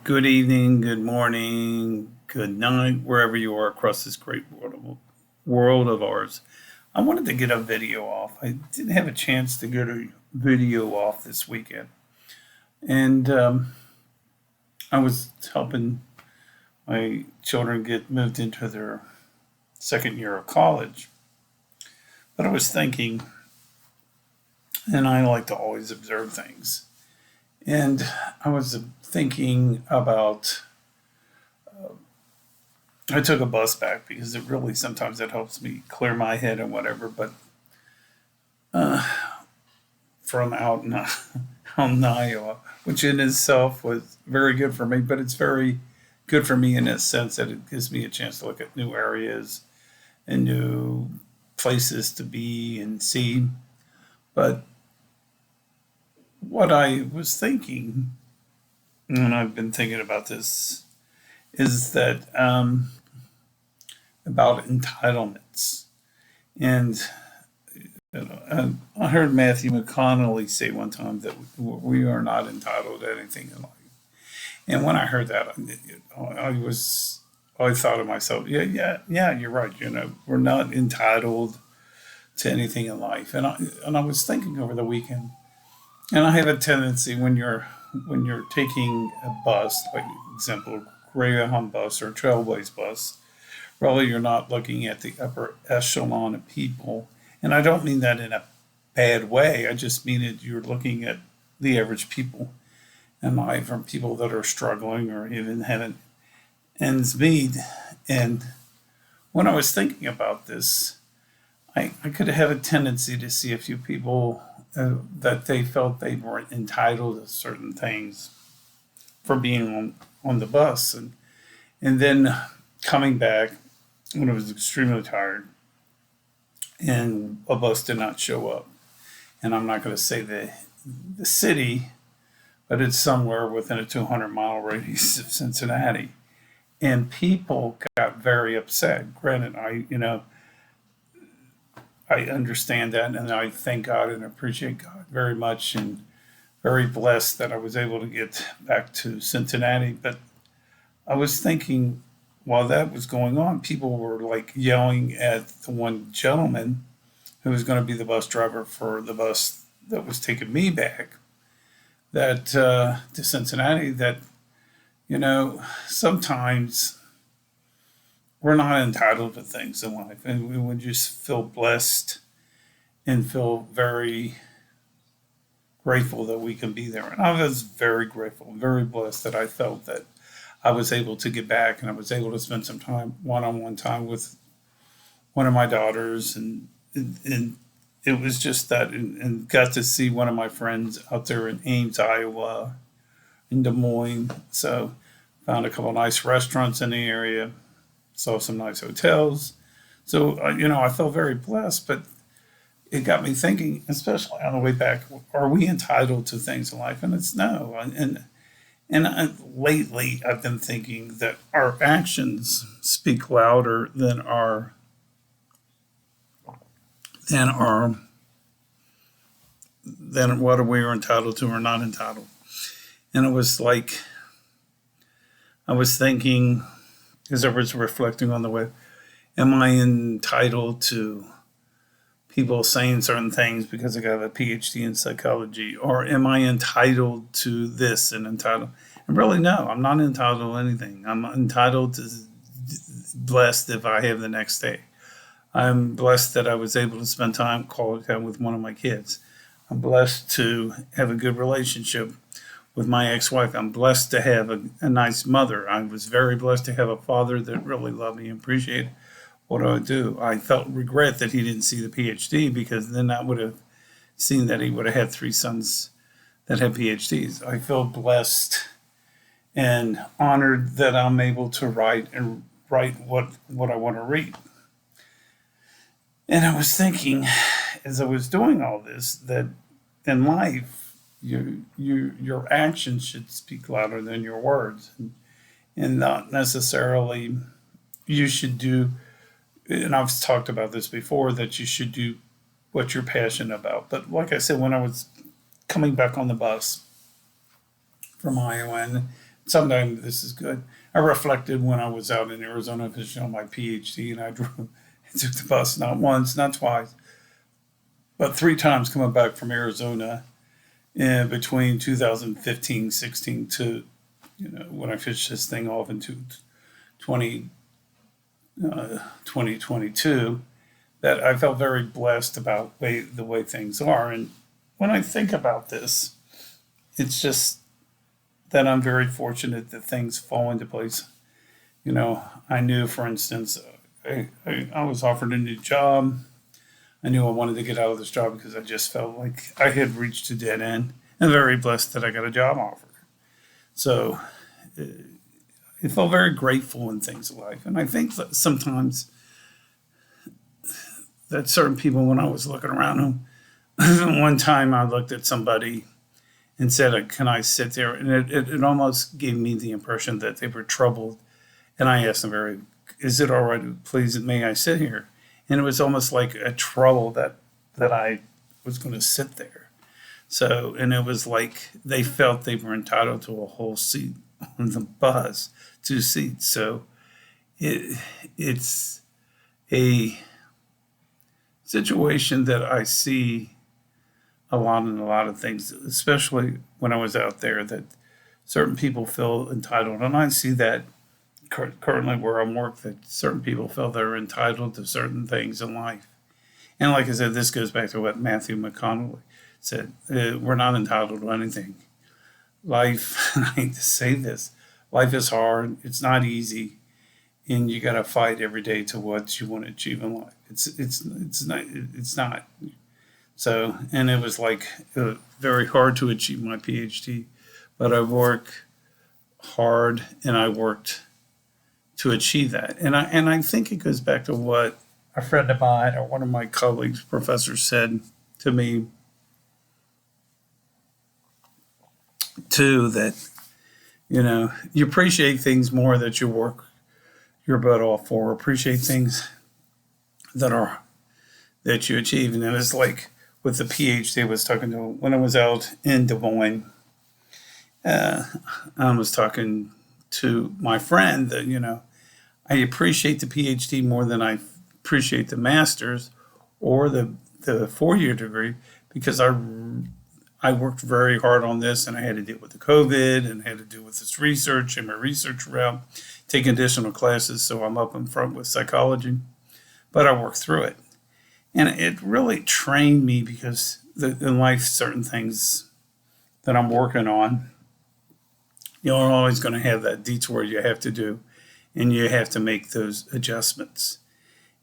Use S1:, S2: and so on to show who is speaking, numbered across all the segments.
S1: Good evening, good morning, good night, wherever you are across this great world of ours. I wanted to get a video off. I didn't have a chance to get a video off this weekend. And I was helping my children get moved into their second year of college. But I was thinking, and I like to always observe things. And I was thinking about I took a bus back because it really sometimes it helps me clear my head and whatever. But from out in Iowa, which in itself was very good for me, but it's very good for me in a sense that it gives me a chance to look at new areas and new places to be and see. But what I was thinking, and I've been thinking about this, is that about entitlements. And I heard Matthew McConnelly say one time that we are not entitled to anything in life. And when I heard that, I thought to myself, yeah, you're right. We're not entitled to anything in life. And I was thinking over the weekend, and I have a tendency when you're taking a bus, like example, Greyhound bus or Trailways bus, really you're not looking at the upper echelon of people. And I don't mean that in a bad way. I just mean it you're looking at the average people in life from people that are struggling or even haven't ends meet. And when I was thinking about this, I could have a tendency to see a few people that they felt they weren't entitled to certain things for being on the bus. And then coming back when I was extremely tired and a bus did not show up. And I'm not going to say the city, but it's somewhere within a 200-mile radius of Cincinnati. And people got very upset. Granted, I understand that, and I thank God and appreciate God very much, and very blessed that I was able to get back to Cincinnati. But I was thinking while that was going on, people were like yelling at the one gentleman who was going to be the bus driver for the bus that was taking me back that to Cincinnati. That sometimes we're not entitled to things in life, and we would just feel blessed and feel very grateful that we can be there. And I was very grateful, very blessed that I felt that I was able to get back and I was able to spend some time, one-on-one time with one of my daughters, and it was just that, and got to see one of my friends out there in Ames, Iowa, in Des Moines. So found a couple of nice restaurants in the area, saw some nice hotels. So I felt very blessed, but it got me thinking, especially on the way back, are we entitled to things in life? And it's no. And lately, I've been thinking that our actions speak louder than our than what we are entitled to or not entitled. And it was like I was thinking as I was reflecting on the way, am I entitled to people saying certain things because I got a PhD in psychology, or am I entitled to this and entitled? And really, no, I'm not entitled to anything. I'm entitled to blessed if I have the next day. I'm blessed that I was able to spend quality time with one of my kids. I'm blessed to have a good relationship with my ex-wife. I'm blessed to have a nice mother. I was very blessed to have a father that really loved me and appreciated what I do. I felt regret that he didn't see the PhD, because then I would have seen that he would have had three sons that have PhDs. I feel blessed and honored that I'm able to write what I want to read. And I was thinking, as I was doing all this, that in life, your actions should speak louder than your words, and not necessarily you should do. And I've talked about this before, that you should do what you're passionate about. But like I said, when I was coming back on the bus from Iowa, and Sometimes this is good. I reflected when I was out in Arizona finishing on my PhD, and I drove, I took the bus not once, not twice, but three times coming back from Arizona in between 2015, 16 to when I finished this thing off in 20, 2022. That I felt very blessed about the way things are, and when I think about this, it's just that I'm very fortunate that things fall into place. I knew, for instance, I was offered a new job. I knew I wanted to get out of this job because I just felt like I had reached a dead end. I'm very blessed that I got a job offer. So I felt very grateful in things in life. And I think that sometimes that certain people, when I was looking around them, one time I looked at somebody and said, "Can I sit there?" And it almost gave me the impression that they were troubled. And I asked them, "Is it all right? Please, may I sit here?" And it was almost like a trouble that I was going to sit there. So, and it was like they felt they were entitled to a whole seat on the bus, two seats. So it's a situation that I see a lot in a lot of things, especially when I was out there, that certain people feel entitled. And I see that currently where I work, that certain people feel they're entitled to certain things in life. And like I said, this goes back to what Matthew McConaughey said. We're not entitled to anything. Life, and I hate to say this, life is hard. It's not easy. And you got to fight every day to what you want to achieve in life. It's not. So, and it was like very hard to achieve my PhD, but I work hard and I worked to achieve that. And I think it goes back to what a friend of mine or one of my colleagues, professors, said to me too, that you appreciate things more that you work your butt off for. Appreciate things that are that you achieve. And it was like with the PhD I was talking to when I was out in Des Moines. I was talking to my friend that I appreciate the PhD more than I appreciate the master's or the 4 year degree, because I worked very hard on this, and I had to deal with the COVID and I had to deal with this research and my research route, take additional classes, so I'm up in front with psychology. But I worked through it, and it really trained me because in life, certain things that I'm working on, you're always going to have that detour you have to do, and you have to make those adjustments.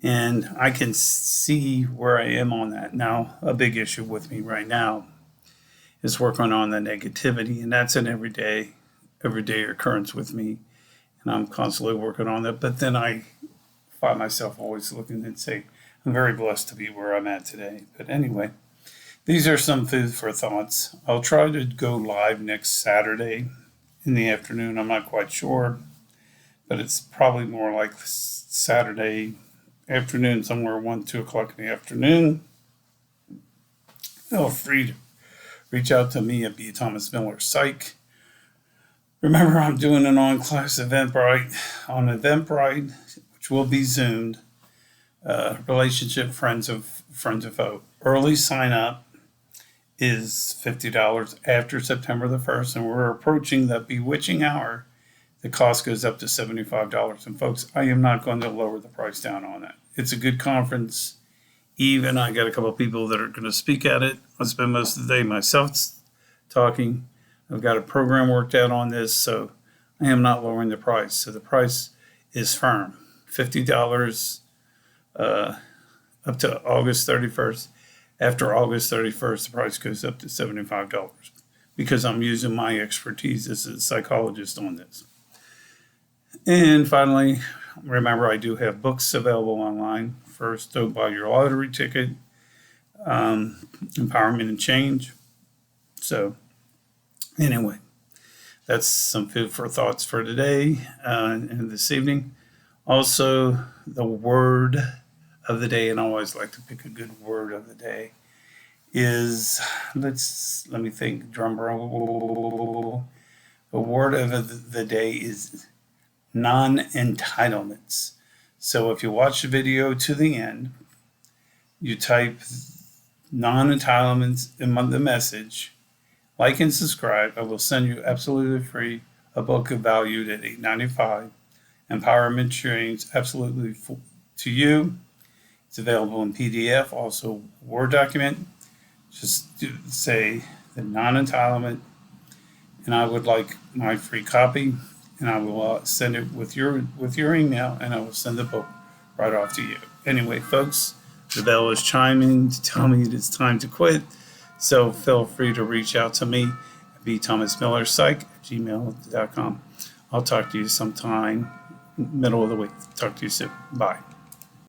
S1: And I can see where I am on that now. A big issue with me right now is working on the negativity, and that's an everyday occurrence with me, and I'm constantly working on that. But then I find myself always looking and say, I'm very blessed to be where I'm at today. But anyway, these are some food for thoughts. I'll try to go live next Saturday in the afternoon. I'm not quite sure, but it's probably more like Saturday afternoon, somewhere 1, 2 o'clock in the afternoon. Feel free to reach out to me at B. Thomas Miller Psych. Remember, I'm doing an on-class Eventbrite, which will be Zoomed. Relationship Friends of Foe. Early sign up is $50 after September the 1st, and we're approaching the bewitching hour. The cost goes up to $75. And folks, I am not going to lower the price down on that. It's a good conference. Even I got a couple of people that are going to speak at it. I'll spend most of the day myself talking. I've got a program worked out on this, so I am not lowering the price. So the price is firm, $50 up to August 31st. After August 31st, the price goes up to $75 because I'm using my expertise as a psychologist on this. And finally, remember, I do have books available online. First, Don't Buy Your Lottery Ticket, Empowerment and Change. So anyway, that's some food for thoughts for today and this evening. Also, the word of the day, and I always like to pick a good word of the day, is, let me think, drum roll. The word word of the day is non-entitlements. So if you watch the video to the end, you type non-entitlements in the message, like and subscribe. I will send you absolutely free a book valued at $8.95. Empowerment Trains absolutely to you. It's available in PDF, also Word document. Just say the non-entitlement, and I would like my free copy, and I will send it with your email, and I will send the book right off to you. Anyway, folks, the bell is chiming to tell me it is time to quit. So feel free to reach out to me at bthomasmillerpsych@gmail.com. I'll talk to you sometime middle of the week. Talk to you soon. Bye.